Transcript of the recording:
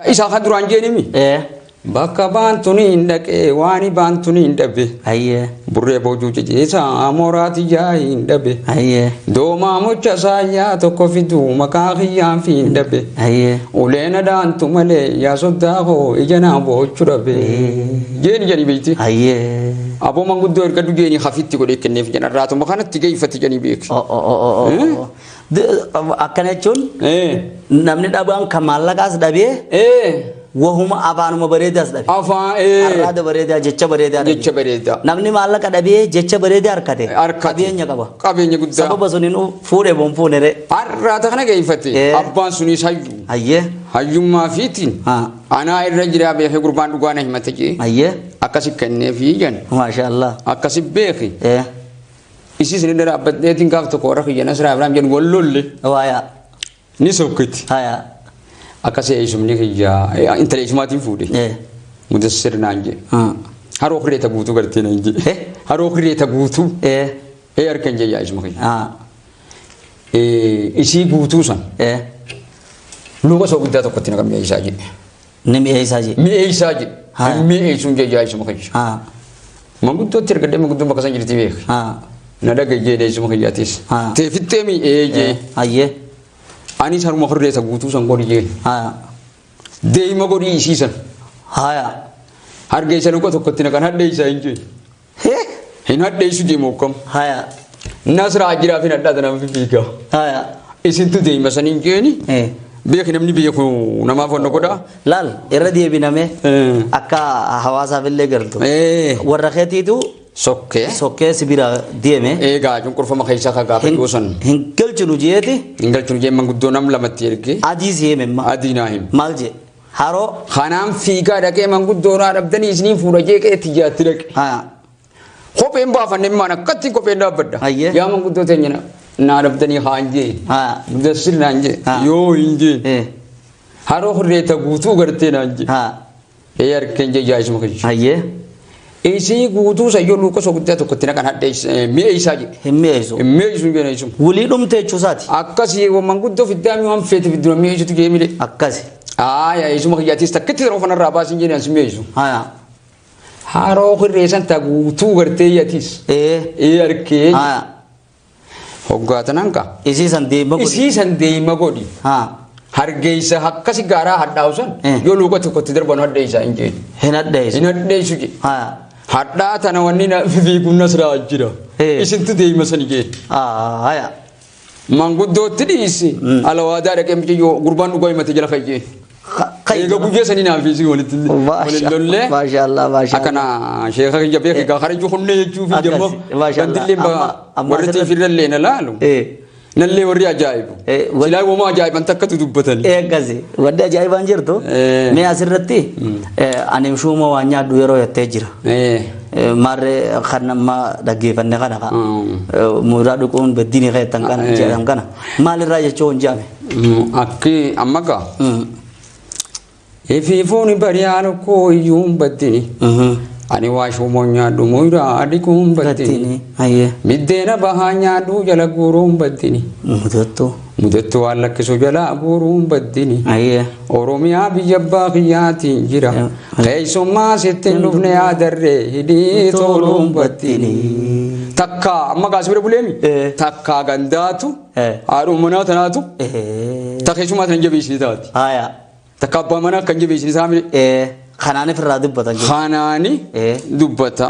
Isa khadruan jenimi. Bakka bantuni indake wani bantuni indabe. Ayye. Burre boju jesa amorati jai indabe. Ayye. Doma mucha saya tokko fidu makakhiyam fi indabe. Ayye. Ulena dantu male ya soddaho ijana bochu dabe. Jeni beyti. Ayye. Abo manguddo erkadu jeni khafitti ko dekne fi jana ratu makhanatti gayfati jani bek. Akkana jechuun namni dhabaan kan maallaqaas dhabee wahuma afaanuma bareedaas dhabe. Afaan arraada bareedaa jecha bareedaa namni maallaqa dhabee jecha bareedaa harkate qabeenya qaba. Qabeenya guddaa. Sababa suniin fuudhee bonfuunere. Arraata kana gayfate abbaan sunis hayyu. Ayyee. Hayyummaa fiitiin anaa irra jira beekee gurbaan dhugaa na himate jee. Ayyee. Akkasi kennee fi jan. Maashaallah. Akkasi beeki. Isi sini dara abadneetiin gaaf tokko warra kiyya Nasraa Ibrahim jedhu wallolle. Waaya. Ni sokkiti. Haya. Akkasi eesumni kiyya intala eesumaatiin fuudhe. Mudassir naan jee. Haroo kireeta guutuu gartee naan jee. Haroo kireeta guutuu. Harkan jee yaa eesuma kiyya. Isii guutuu san. Luka soo guddaa tokkotti naqam mi'eessaa jee. Ni mi'eessaa jee. Mi'eessaa jee. Mi'eessuun jee yaa eesuma kiyya. Manguddootti ergadee manguddoo bakka san jirti beek. Nadaga jee eesuma kiyyaatiis. Teefittee mi'eejee. Ayyee. Ani saruma khurreeta guutuu san godhi jee. Deema godhi isiisan. Haya. Hargeessa luka tokkotti naqan hadheessaa hin jee. Hin hadheessu jee mokkam. Haya. Nasraa jiraaf hin hadhaata nama fiigaa. Haya. Isintu deema san hin jeeni. Beeki namni beeku namaaf wanna godhaa. Laal irra deebiname akka hawaasaaf illee gartu. Warra keetiitu sokkee sibira deeme. Egaa cunqurfama keessaa kan gaafa goosan. Hin galchinu jeeti. Hin galchinu jee manguddoo nam lamatti ergee. Adii si hime ma. Adii naa hime. Maal jee haroo. Kanaan fiigaa dhaqee manguddoo naa dhabdanii isiniin fuudha jee qeetti jaatti dhaqe. Kopheen baafanne maan akkatti kopheen dhaabbadda. Yaa manguddoo teenya naa dhabdanii haan jee. Mudassir naan jee. Yoo hin jee. Haroo hurreeta guutuu gartee naan jee. Harkeen jee jaayisuma kiyya. Ayyee. Isi guutuu sayyoo luka soo guddaa tokkotti naqan hadheessa mi'eessaa jee. Hin mi'eessu. Hin mi'eessu hin mi'eessu. Wulii dhumte jechuusaati. Akkasii manguddoo fiddaamii waan feete fiddura mi'eessitu jee mile. Akkasi. Yaa isuma kiyyaatis takkitti yeroo fanarraa baasin jee ansi mi'eessu. Haroo hurreessan taa guutuu gartee yaatis. Harkee. Hoggaatan hanqa. Isiisan deema godhi. Isiisan deema godhi. Hargeessa akkasi gaaraa hadhaa'usan yoo luka tokkotti darban hadheessaa hin jee. Hin hadheessu. Hin hadheessu jee. Hadhaa tana wanni fiiguun Nasraa jira. Isintu deema sani jee. Haya. Manguddootti dhiisi. Alawaadaa dhaqee miti yoo gurbaan dhugaa himate jala fayyee. Egaa guyyee sanii naaf isi walitti lollee. Maashaallah maashaallah. Akkana sheekha kiyya beeki gaa harajuu hunnee jechuu fi jamma. Bandillee warri tiifirrallee na laalu. Nallee warri ajaa'ibu. Silaa uumaa ajaa'iban takkatu dubbatanii. Eeggasi wadda ajaa'ibaan jirtu. Mee asirratti ani shuuma waan nyaadhu yeroo yattee jira. Maarree kan nama dhaggeeffanne kana mudaa dhuguun beddiin keetan kana jedhan kana maalirraa jechuun jaame. Akki amma gaa. Efiifuun bariyaan koo iyyuun baddini. Ani waa shuumoo nyaadhu mudaa adikuun baddini. Biddeena bahaa nyaadhu jala guuruun baddini. Mudattu waan lakkisu jala guuruun baddini. Oromiyaa biyya abbaa kiyyaatiin jira. Keessummaa sittiin dhufne yaadarree hidhii toluun baddini. Takka amma gaasibira buleemi. Takka gandaatu. Haadhuun manaa tanaatu. Takka keessummaa tan jabeessii taati. Takka abbaa manaa kan jabeessii isaa mire. Kanaani firraa dubbatan. Kanaani dubbata.